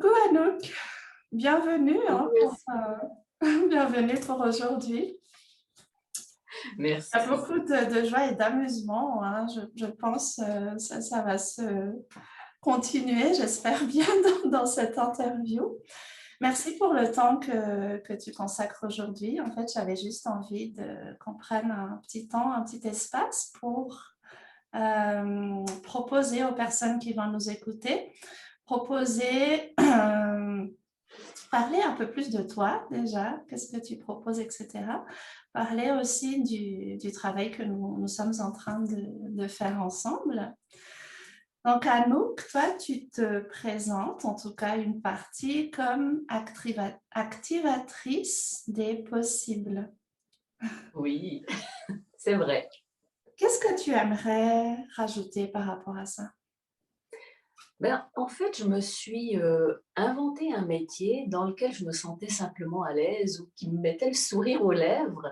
Coucou Anouk, bienvenue, hein, Merci. bienvenue pour aujourd'hui. Il y a Merci. beaucoup de joie et d'amusement, hein, je pense ça va se continuer, j'espère bien, dans cette interview. Merci pour le temps que tu consacres aujourd'hui. En fait, j'avais juste envie qu'on prenne un petit temps, un petit espace pour proposer aux personnes qui vont nous écouter, proposer parler un peu plus de toi déjà, qu'est-ce que tu proposes, etc. Parler aussi du travail que nous sommes en train de faire ensemble. Donc Anouk, toi, tu te présentes, en tout cas une partie, comme activatrice des possibles. Oui, c'est vrai. Qu'est-ce que tu aimerais rajouter par rapport à ça? En fait, je me suis, inventé un métier dans lequel je me sentais simplement à l'aise ou qui me mettait le sourire aux lèvres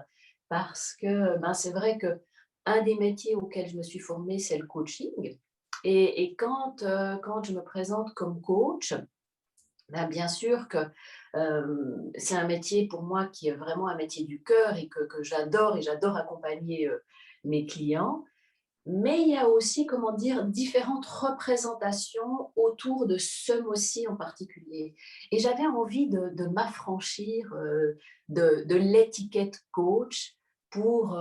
parce que, c'est vrai que un des métiers auxquels je me suis formée, c'est le coaching et quand je me présente comme coach, bien sûr que, c'est un métier pour moi qui est vraiment un métier du cœur et que j'adore et j'adore accompagner, mes clients. Mais il y a aussi, comment dire, différentes représentations autour de ce mot-ci en particulier. Et j'avais envie de m'affranchir, de l'étiquette coach pour,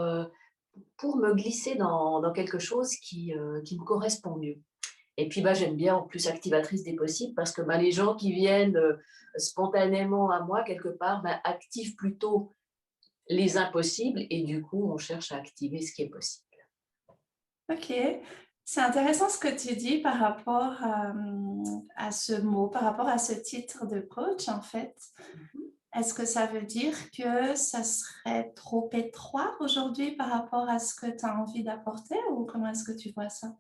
pour me glisser dans quelque chose qui me correspond mieux. Et puis, j'aime bien en plus activatrice des possibles parce que, les gens qui viennent, spontanément à moi quelque part, activent plutôt les impossibles et du coup, on cherche à activer ce qui est possible. Ok, c'est intéressant ce que tu dis par rapport à ce mot, par rapport à ce titre de coach, en fait. Mmh. Est-ce que ça veut dire que ça serait trop étroit aujourd'hui par rapport à ce que tu as envie d'apporter ou comment est-ce que tu vois ça?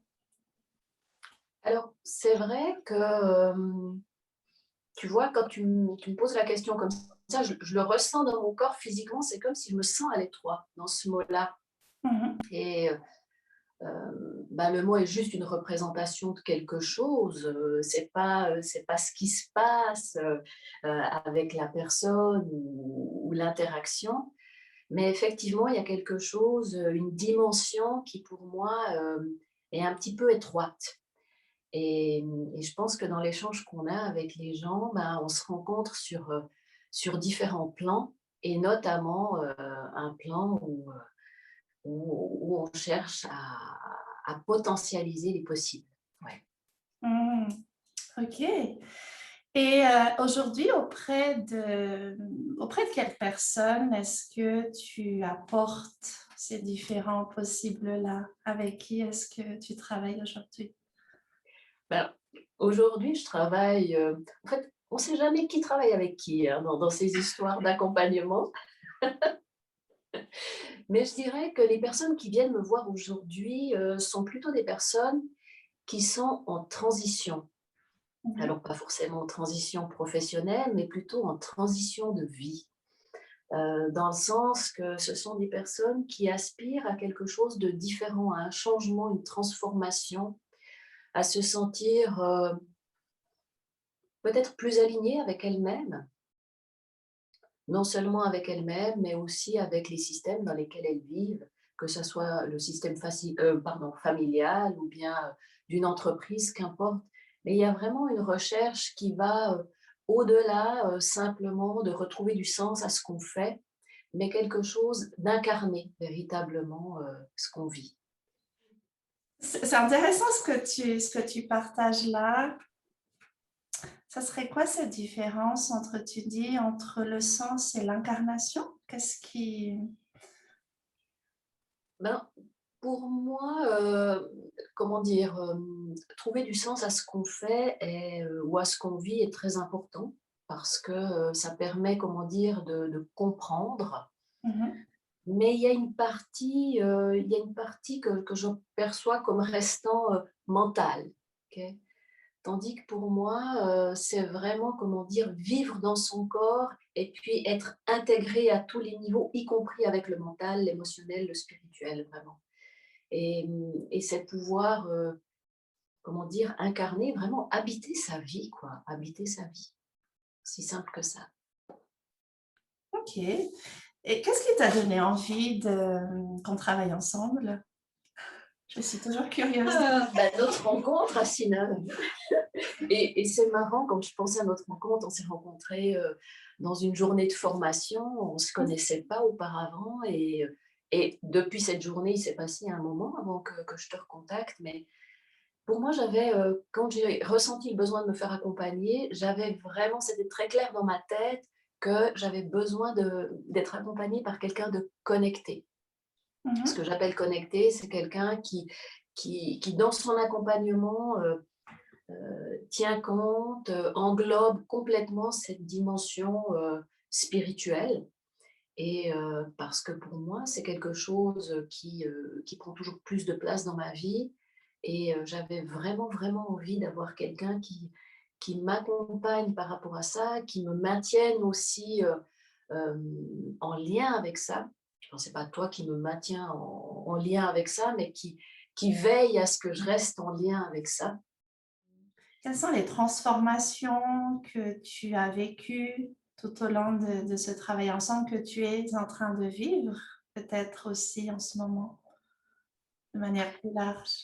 Alors, c'est vrai que, tu vois, quand tu me poses la question comme ça, je le ressens dans mon corps physiquement, c'est comme si je me sens à l'étroit dans ce mot-là Mhm. et le mot est juste une représentation de quelque chose, c'est pas ce qui se passe, avec la personne ou l'interaction. Mais effectivement, il y a quelque chose, une dimension qui pour moi, est un petit peu étroite. Et je pense que dans l'échange qu'on a avec les gens, on se rencontre sur différents plans et notamment, un plan où on cherche à potentialiser les possibles. Ouais. Hmm, ok. Et aujourd'hui, auprès de quelle personne est-ce que tu apportes ces différents possibles-là? Avec qui est-ce que tu travailles aujourd'hui? Ben, aujourd'hui, je travaille, en fait, on ne sait jamais qui travaille avec qui, hein, dans ces histoires d'accompagnement. Mais je dirais que les personnes qui viennent me voir aujourd'hui, sont plutôt des personnes qui sont en transition. Mhm. Alors pas forcément en transition professionnelle, mais plutôt en transition de vie. Dans le sens que ce sont des personnes qui aspirent à quelque chose de différent, à un changement, une transformation, à se sentir, peut-être plus alignées avec elles-mêmes. Non seulement avec elles-mêmes, mais aussi avec les systèmes dans lesquels elles vivent, que ce soit le système familial ou bien, d'une entreprise, qu'importe. Mais il y a vraiment une recherche qui va, au-delà, simplement de retrouver du sens à ce qu'on fait, mais quelque chose d'incarner véritablement, ce qu'on vit. C'est intéressant ce que tu partages là. Ça serait quoi cette différence entre, tu dis, entre le sens et l'incarnation? Qu'est-ce qui... Ben, pour moi, comment dire? Trouver du sens à ce qu'on fait ou à ce qu'on vit est très important parce que, ça permet, comment dire? De comprendre. Mhm. Mais il y a une partie que je perçois comme restant, mentale, OK? Tandis que pour moi, c'est vraiment, comment dire? Vivre dans son corps et puis être intégré à tous les niveaux, y compris avec le mental, l'émotionnel, le spirituel, vraiment. Et c'est pouvoir, comment dire? Incarner, vraiment habiter sa vie, quoi, habiter sa vie. aussi simple que ça. Ok. Et qu'est-ce qui t'a donné envie qu'on travaille ensemble? Je suis toujours curieuse. Notre rencontre à Sina. Et c'est marrant, quand je pensais à notre rencontre, on s'est rencontrés dans une journée de formation, on ne se connaissait pas auparavant et depuis cette journée, il s'est passé un moment avant que je te recontacte, mais pour moi, quand j'ai ressenti le besoin de me faire accompagner, c'était très clair dans ma tête que j'avais besoin d'être accompagnée par quelqu'un de connecté. Ce Mhm. que j'appelle connecté, c'est quelqu'un qui dans son accompagnement, tient compte, englobe complètement cette dimension spirituelle. Et parce que pour moi, c'est quelque chose qui prend toujours plus de place dans ma vie. Et j'avais vraiment, vraiment envie d'avoir quelqu'un qui m'accompagne par rapport à ça, qui me maintienne aussi en lien avec ça. Je ne pensais pas à toi qui me maintient en lien avec ça, mais qui veille à ce que je reste en lien avec ça. Quelles sont les transformations que tu as vécues tout au long de ce travail ensemble que tu es en train de vivre, peut-être aussi en ce moment, de manière plus large?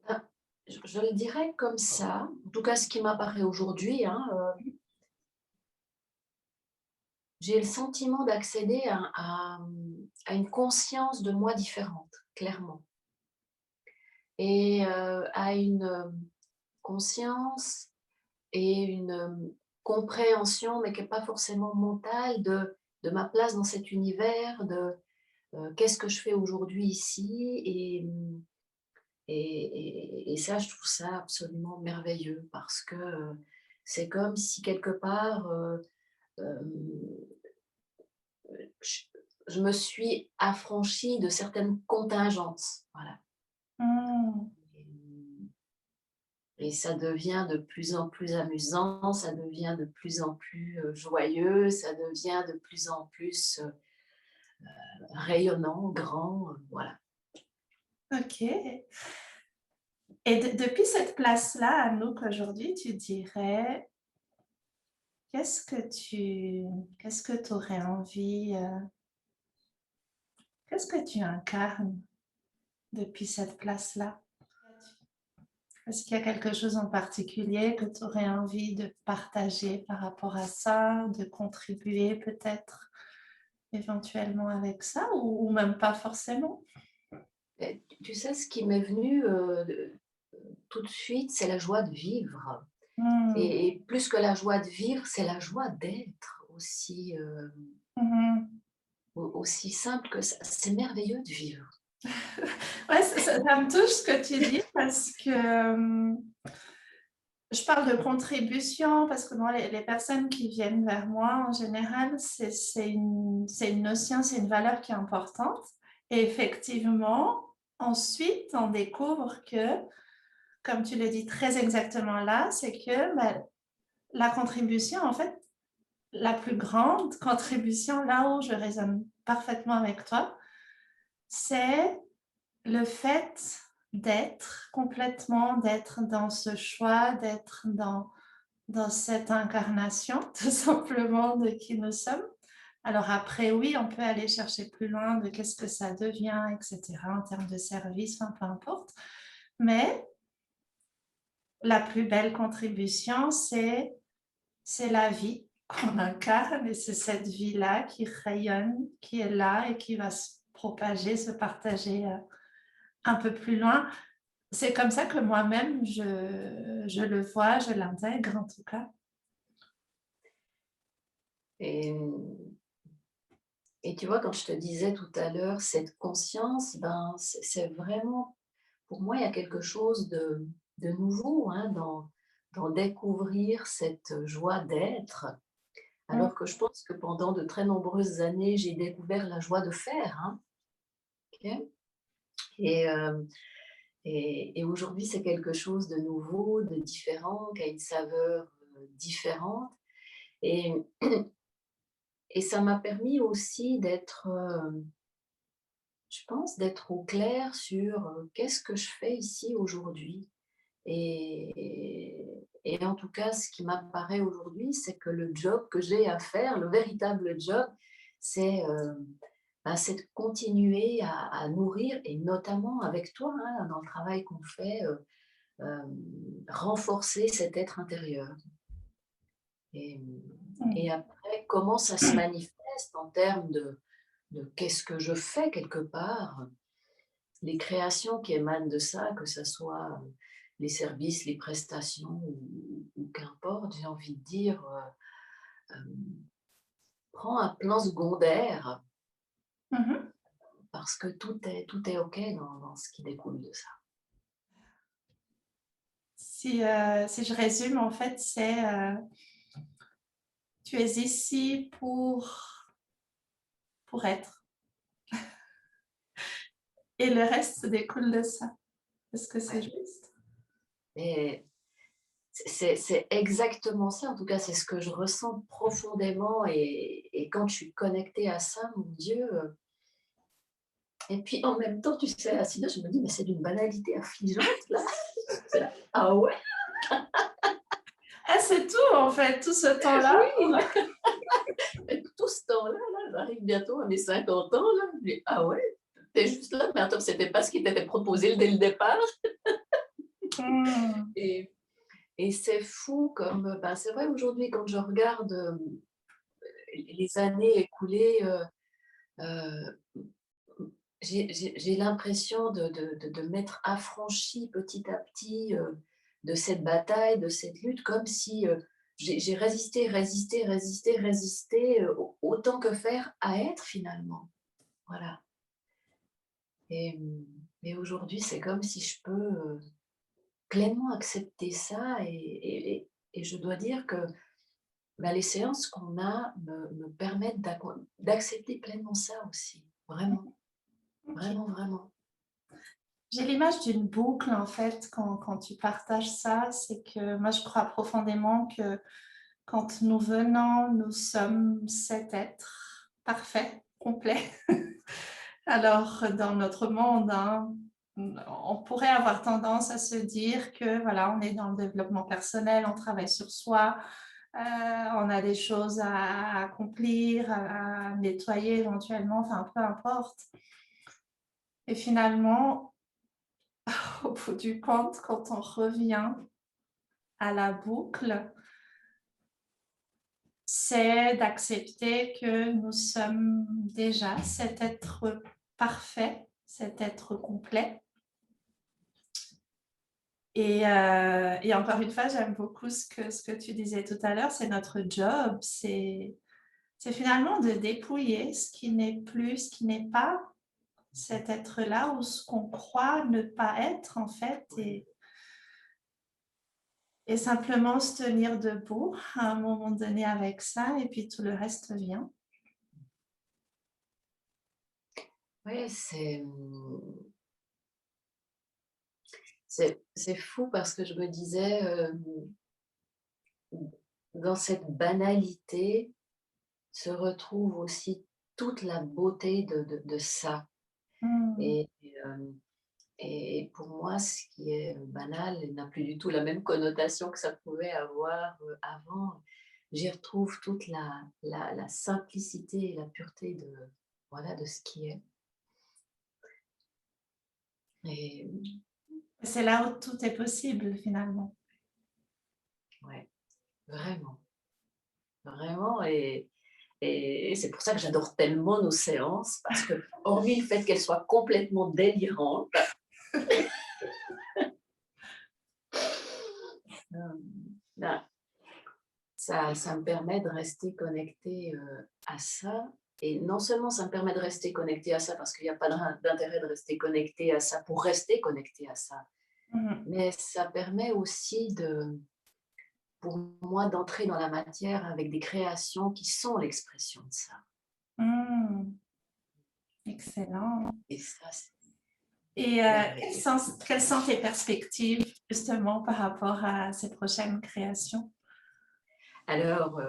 Ben, je le dirais comme ça, en tout cas ce qui m'apparaît aujourd'hui, hein, j'ai le sentiment d'accéder à une conscience de moi différente, clairement. Et à une conscience et une compréhension, mais qui n'est pas forcément mentale, de ma place dans cet univers, de qu'est-ce que je fais aujourd'hui ici. Et ça, je trouve ça absolument merveilleux parce que c'est comme si quelque part, je, je me suis affranchie de certaines contingences. Voilà. Hmm. Et ça devient de plus en plus amusant, ça devient de plus en plus joyeux, ça devient de plus en plus rayonnant, grand, voilà. Ok. Et depuis cette place-là, Anouk, aujourd'hui, tu dirais, qu'est-ce que tu aurais envie, qu'est-ce que tu incarnes depuis cette place-là? Est-ce qu'il y a quelque chose en particulier que tu aurais envie de partager par rapport à ça, de contribuer peut-être éventuellement avec ça ou même pas forcément? Et tu sais, ce qui m'est venu tout de suite, c'est la joie de vivre. Hmm. Et plus que la joie de vivre, c'est la joie d'être aussi, Mhm. aussi simple que ça. C'est merveilleux de vivre. Ouais, ça me touche ce que tu dis parce que je parle de contribution parce que moi, les personnes qui viennent vers moi, en général, c'est une notion, c'est une valeur qui est importante. Et effectivement, ensuite, on découvre que, comme tu le dis très exactement là, c'est que la contribution, en fait, la plus grande contribution, là où je résonne parfaitement avec toi, c'est le fait d'être complètement, d'être dans ce choix, d'être dans cette incarnation, tout simplement, de qui nous sommes. Alors après, oui, on peut aller chercher plus loin de qu'est-ce que ça devient, etc., en termes de service, enfin, peu importe. Mais la plus belle contribution, c'est la vie qu'on incarne et c'est cette vie-là qui rayonne, qui est là et qui va se propager, se partager un peu plus loin. C'est comme ça que moi-même, je le vois, je l'intègre en tout cas. Et, et tu vois, quand je te disais tout à l'heure, cette conscience, ben, c'est vraiment, pour moi, il y a quelque chose de nouveau hein, dans découvrir cette joie d'être. Mm. Alors que je pense que pendant de très nombreuses années, j'ai découvert la joie de faire. Hein, ok. Et, et aujourd'hui, c'est quelque chose de nouveau, de différent, qui a une saveur différente. Et, et ça m'a permis aussi d'être, je pense, d'être au clair sur qu'est-ce que je fais ici aujourd'hui. Et en tout cas, ce qui m'apparaît aujourd'hui, c'est que le job que j'ai à faire, le véritable job, c'est c'est de continuer à nourrir, et notamment avec toi, hein, dans le travail qu'on fait, renforcer cet être intérieur. Et, Mm. et après, comment ça se manifeste en termes de qu'est-ce que je fais quelque part, les créations qui émanent de ça, que ce soit les services, les prestations ou qu'importe, j'ai envie de dire, prend un plan secondaire Mhm. parce que tout est OK dans ce qui découle de ça. Si je résume, en fait, c'est tu es ici pour être. Et le reste découle de ça. Est-ce que c'est Ouais. juste? Et c'est exactement ça, en tout cas, c'est ce que je ressens profondément et quand je suis connectée à ça, mon Dieu, et puis en même temps, tu sais, assise là, je me dis: «Mais c'est d'une banalité affligeante là». C'est là: «Ah ouais? Ah, c'est tout, en fait, tout ce temps-là pour... Oui!» Et tout ce temps-là, là, j'arrive bientôt à mes 50 ans, là, je dis: «Ah ouais? Tu juste là, mais attends, c'était pas ce qui t'était proposé dès le départ?» Hmm. et et c'est fou comme, c'est vrai aujourd'hui quand je regarde, les années écoulées, heu, j'ai l'impression de m'être affranchie petit à petit, de cette bataille, de cette lutte, comme si, j'ai résisté, résisté, résisté, résisté, autant que faire à être finalement. Voilà. Et aujourd'hui, c'est comme si je peux, pleinement accepter ça et je dois dire que, les séances qu'on a me permettent d'accepter pleinement ça aussi. Vraiment, Ok. vraiment, vraiment. J'ai l'image d'une boucle, en fait, quand tu partages ça. C'est que moi, je crois profondément que quand nous venons, nous sommes cet être parfait, complet. Alors, dans notre monde, hein, on pourrait avoir tendance à se dire que voilà, on est dans le développement personnel, on travaille sur soi, on a des choses à accomplir, à nettoyer éventuellement, enfin peu importe. Et finalement, au bout du compte, quand on revient à la boucle, c'est d'accepter que nous sommes déjà cet être parfait, cet être complet. Et encore une fois, j'aime beaucoup ce que tu disais tout à l'heure, c'est notre job, c'est finalement de dépouiller ce qui n'est plus, ce qui n'est pas cet être-là ou ce qu'on croit ne pas être en fait, Ouais. et simplement se tenir debout à un moment donné avec ça, et puis tout le reste vient. Ouais, c'est fou parce que je me disais, dans cette banalité se retrouve aussi toute la beauté de ça. Mm. Et, et pour moi, ce qui est banal n'a plus du tout la même connotation que ça pouvait avoir avant. J'y retrouve toute la simplicité et la pureté voilà, de ce qui est. Et C'est là où tout est possible finalement. ouais, vraiment, vraiment. Et c'est pour ça que j'adore tellement nos séances, parce que, hormis le fait qu'elles soient complètement délirantes, ben, ça me permet de rester connectée à ça. Et non seulement ça me permet de rester connectée à ça, parce qu'il n'y a pas d'intérêt de rester connecté à ça pour rester connecté à ça, Mm. mais ça permet aussi pour moi d'entrer dans la matière avec des créations qui sont l'expression de ça. Mm. Excellent. Et ça, c'est Et merveilleux. quelles sont tes perspectives justement par rapport à ces prochaines créations? Alors,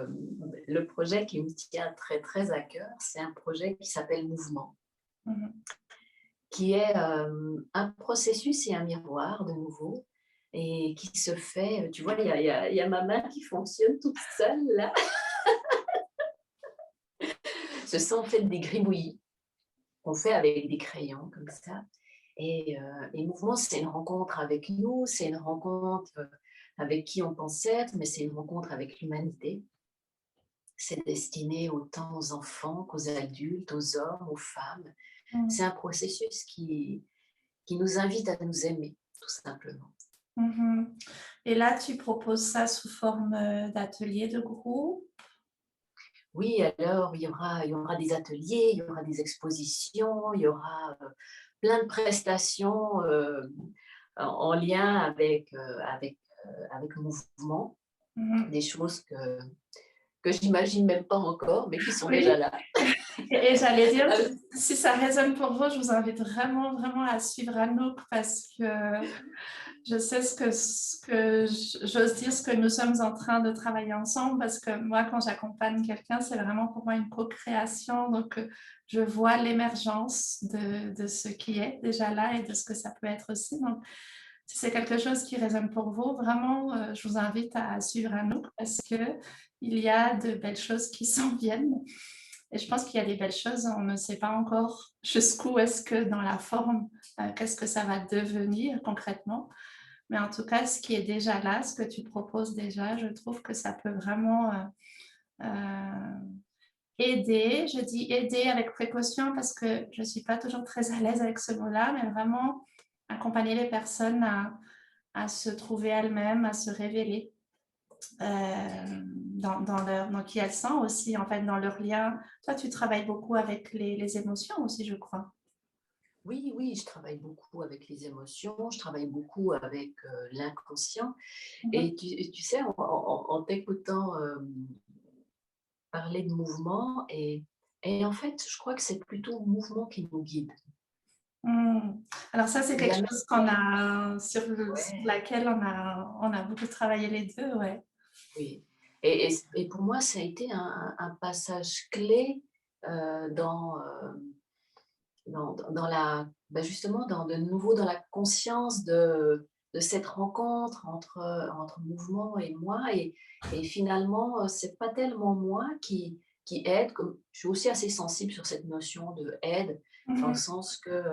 le projet qui me tient très, très à cœur, c'est un projet qui s'appelle Mouvement, Mhm. qui est un processus et un miroir, de nouveau, et qui se fait, tu vois, il y a ma main qui fonctionne toute seule là. Ce sont en fait des gribouillis qu'on fait avec des crayons comme ça. Et mouvement, c'est une rencontre avec nous, c'est une rencontre avec qui on pense être, mais c'est une rencontre avec l'humanité. C'est destiné autant aux enfants qu'aux adultes, aux hommes, aux femmes. Mm. C'est un processus qui nous invite à nous aimer, tout simplement. Mhm. Et là, tu proposes ça sous forme d'atelier de groupe? Oui, alors il y aura des ateliers, il y aura des expositions, il y aura plein de prestations en lien avec le mouvement, Mhm. des choses que j'imagine même pas encore, mais qui sont déjà Oui. là. Et j'allais dire, Avec- si ça résonne pour vous, je vous invite vraiment, vraiment à suivre Anouk parce que je sais j'ose dire, ce que nous sommes en train de travailler ensemble parce que moi, quand j'accompagne quelqu'un, c'est vraiment pour moi une co-création. Donc, je vois l'émergence de ce qui est déjà là et de ce que ça peut être aussi. Donc, si c'est quelque chose qui résonne pour vous, vraiment, je vous invite à suivre Anouk parce qu'il y a de belles choses qui s'en viennent. Et je pense qu'il y a des belles choses, on ne sait pas encore jusqu'où est-ce que dans la forme, qu'est-ce que ça va devenir concrètement. Mais en tout cas, ce qui est déjà là, ce que tu proposes déjà, je trouve que ça peut vraiment aider. Je dis aider avec précaution parce que je ne suis pas toujours très à l'aise avec ce mot-là, mais vraiment accompagner les personnes à se trouver elles-mêmes, à se révéler dans qui elles sont aussi, en fait, dans leur lien. Toi, tu travailles beaucoup avec les émotions aussi, je crois. Oui, oui, je travaille beaucoup avec les émotions, je travaille beaucoup avec l'inconscient. Mhm. Et tu sais, en t'écoutant parler de mouvement, et en fait, je crois que c'est plutôt le mouvement qui nous guide. Mm. Alors ça, c'est Il y quelque a même chose pas... sur Ouais, laquelle on a beaucoup travaillé les deux, ouais. oui. Et pour moi, ça a été un passage clé dans, dans la, ben justement, de nouveau dans la conscience de cette rencontre entre mouvement et moi. Et finalement, c'est pas tellement moi qui aide, comme je suis aussi assez sensible sur cette notion de aide, dans le Mhm. sens que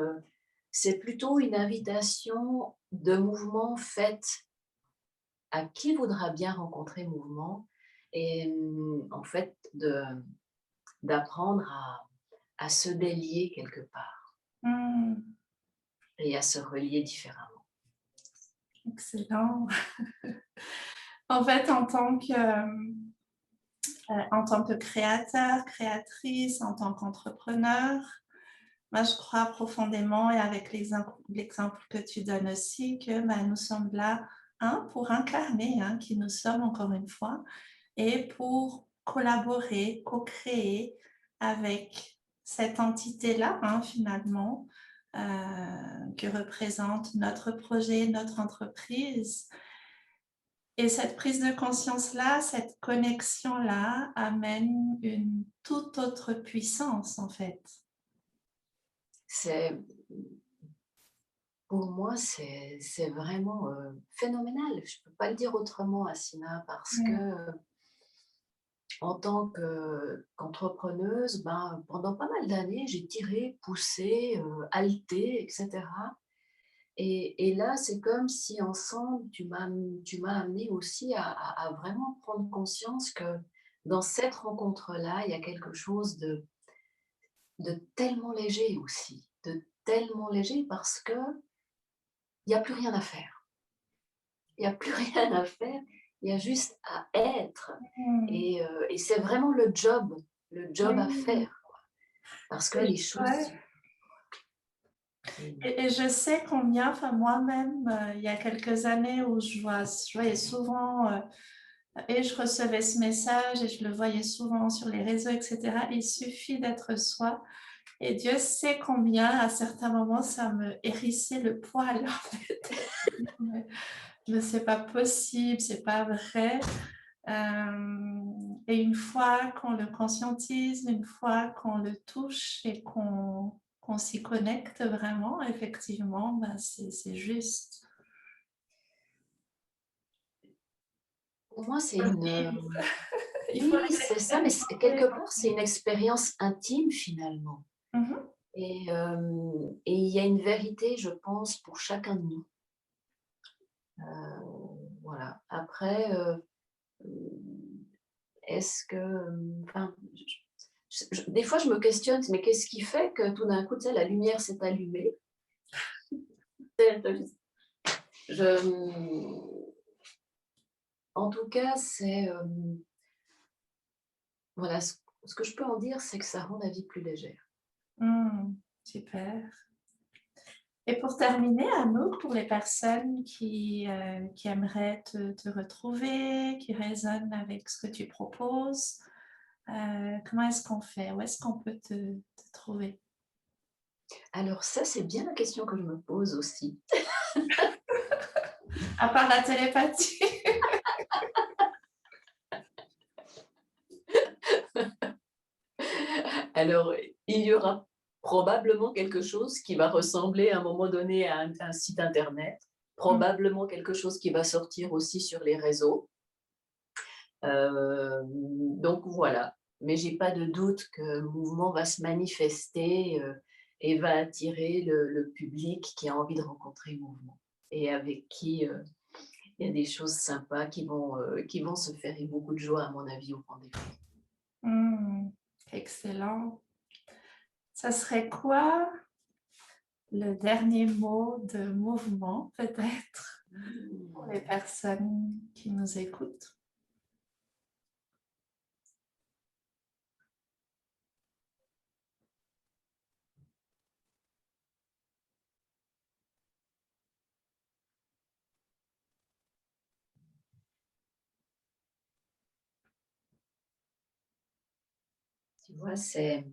c'est plutôt une invitation de mouvement faite à qui voudra bien rencontrer mouvement et en fait d'apprendre à se délier quelque part Mm. et à se relier différemment. Excellent. En fait, en tant que créateur, créatrice, en tant qu'entrepreneur, moi, je crois profondément, et avec l'exemple que tu donnes aussi, que nous sommes là, pour incarner qui nous sommes encore une fois, et pour collaborer, co-créer avec cette entité-là, finalement, que représente notre projet, notre entreprise. Et cette prise de conscience-là, cette connexion-là amène une toute autre puissance, en fait. C'est, pour moi, c'est vraiment phénoménal. Je ne peux pas le dire autrement, Assina, parce que Mm. en tant qu'entrepreneuse, ben, pendant pas mal d'années, j'ai tiré, poussé, halté, etc. Et là, c'est comme si ensemble, tu m'as amené aussi à vraiment prendre conscience que dans cette rencontre-là, il y a quelque chose de tellement léger aussi, de tellement léger parce que il n'y a plus rien à faire. Il n'y a plus rien à faire, il y a juste à être. Mm. Et c'est vraiment le job à Oui. faire, parce que les Ouais. choses... Et je sais combien, enfin moi-même, il y a quelques années où je voyais souvent, et je recevais ce message et je le voyais souvent sur les réseaux, etc. Il suffit d'être soi. Et Dieu sait combien, à certains moments, ça me hérissait le poil. En fait. Mais c'est pas possible, c'est pas vrai. Et une fois qu'on le conscientise, une fois qu'on le touche et qu'on s'y connecte vraiment, effectivement, c'est juste. Pour moi, c'est une, Il faut oui, c'est ça, mais quelque part, c'est une expérience intime finalement. Mhm. Et il y a une vérité, je pense, pour chacun de nous. Voilà. Après, est-ce que, enfin, des fois, je me questionne, mais qu'est-ce qui fait que tout d'un coup, tu sais, la lumière s'est allumée? Je, en tout cas, c'est, voilà, ce que je peux en dire, c'est que ça rend la vie plus légère. Super. Et pour terminer, Anouk, pour les personnes qui aimeraient te retrouver, qui résonnent avec ce que tu proposes, comment est-ce qu'on fait? Où est-ce qu'on peut te trouver? Alors ça, c'est bien la question que je me pose aussi. À part la télépathie. Alors, il y aura probablement quelque chose qui va ressembler à un moment donné à un site internet, probablement quelque chose qui va sortir aussi sur les réseaux. Donc voilà, mais j'ai pas de doute que le mouvement va se manifester, et va attirer le public qui a envie de rencontrer le mouvement et avec qui, il y a des choses sympas qui vont se faire et beaucoup de joie à mon avis au rendez-vous. Excellent. Ça serait quoi le dernier mot de mouvement, peut-être, pour les personnes qui nous écoutent? Tu vois, c'est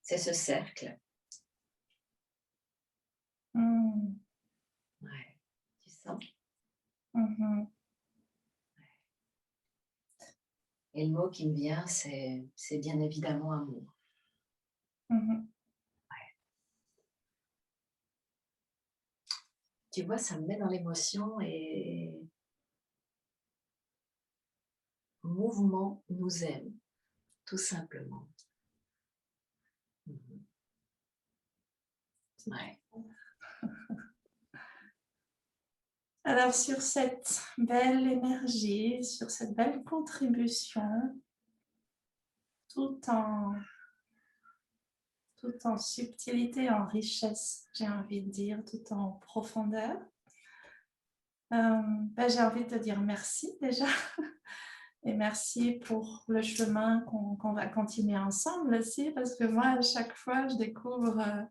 ce cercle. Mm. Ouais, tu sens? Mhm. Et le mot qui me vient, c'est bien évidemment amour. Mhm. Tu vois, ça me met dans l'émotion et mouvement nous aime, tout simplement. Mhm. Ouais. Alors, sur cette belle énergie, sur cette belle contribution, tout en, tout en subtilité, en richesse, j'ai envie de dire, tout en profondeur, j'ai envie de te dire merci déjà. Et merci pour le chemin qu'on va continuer ensemble aussi, parce que moi, à chaque fois, je découvre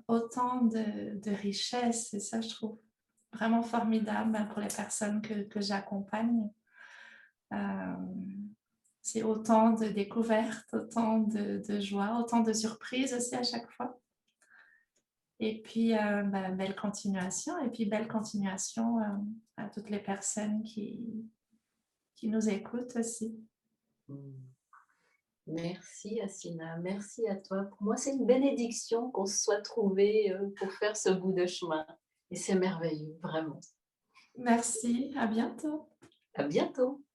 autant de richesses, et ça, je trouve vraiment formidable pour les personnes que j'accompagne. C'est autant de découvertes, autant de joie, autant de surprises aussi à chaque fois. Et puis, belle continuation. Et puis, belle continuation à toutes les personnes qui nous écoutent aussi. Merci Assina, merci à toi. Pour moi, c'est une bénédiction qu'on se soit trouvés pour faire ce bout de chemin. Et c'est merveilleux, vraiment. Merci, à bientôt. À bientôt.